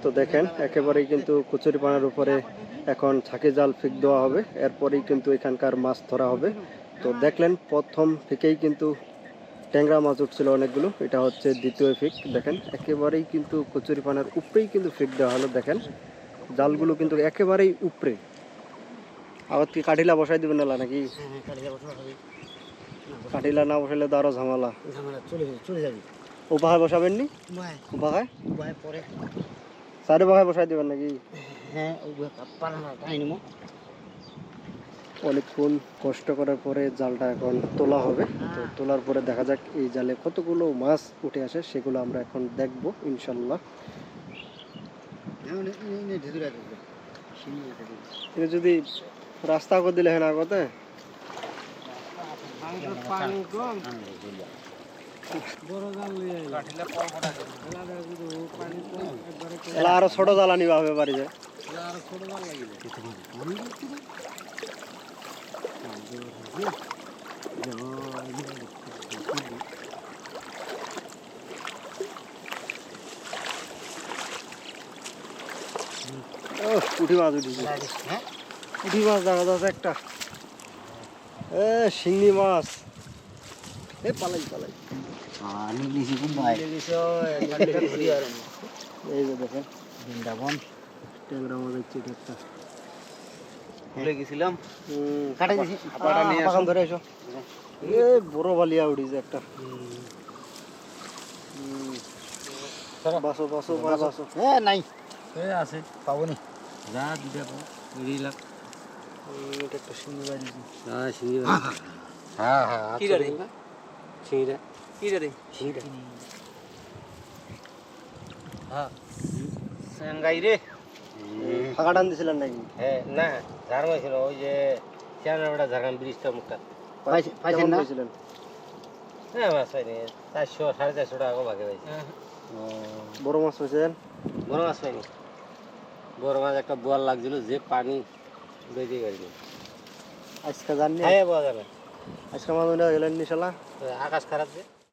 তো দেখেন একেবারেই কিন্তু কচুরিপানার উপরে এখন ছাকি জাল ফিক দেওয়া হবে, এরপরেই কিন্তু এখানকার মাছ ধরা হবে। তো দেখলেন প্রথম থেকেই কিন্তু ট্যাংরা মাছ উঠছিল অনেকগুলো, এটা হচ্ছে দ্বিতীয় ফিক। দেখেন একেবারেই কিন্তু কচুরিপানার উপরেই কিন্তু ফিক দেওয়া হলো। দেখেন জালগুলো কিন্তু একেবারেই উপরে। আবার কি কাঠিলা বসাই দিবেন না নাকি? কাঠিলা না বসাইলে তো আরো ঝামেলা চলে যাবে। ও পাহাড় বসাবেন নি? ও পাহাড় পরে চারে পাহাড় বসাই দিবেন নাকি? হ্যাঁ অনেকক্ষণ কষ্ট করার পরে জালটা এখন তোলা হবে। তো তোলার পরে দেখা যাক এই জালে কতগুলো মাছ উঠে আসে, সেগুলো আমরা এখন দেখব ইনশাল্লাহ। যদি রাস্তা করে দিলে হ্যাঁ আগতে আরো ছোট জাল আনিবা হবে বাড়ি যায়। পুঁটি মাছ উঠেছে, পুঁটি মাছ দেখা যাচ্ছে একটা, শিঙি মাছ। পালাই পালাই এই যে দেখেন বৃন্দাবন ট্যাংরা মাছ হচ্ছে একটা। ভুলে গেছিলাম। ধরে এসো, বড় বালিয়া উঠিছে একটা। বাসো বাসো বাসো, হ্যাঁ নাই আছে পাবো নি যা দুটা পাবো লাখ। এটা একটা শিঙি বাড়ি। হ্যাঁ শিঙি হ্যাঁ হ্যাঁ চিংড়া চিংড়া চিংড়া হ্যাঁ সাঙ্গাই রে ফাঁকা টান দিছিলেন নাকি? হ্যাঁ না ঝাড় ছিল ওই যে চেয়ারটা ঝাড়ান ব্রিজটা মুখটা পাইছেন না? পাইছিলেন? হ্যাঁ মাছ পাইনি 400 450 টাকা ভাগে পাইছি। বড় মাছ পাইছেন? বড় মাছ পাইনি, বড় মাছ একটা বোয়াল লাগছিল যে পানি বেঁধে গেল। আজকে জাননি? হ্যাঁ বোয়া যাবে আজকে মাছ গেলেন নিশালা আকাশ খারাপ যে।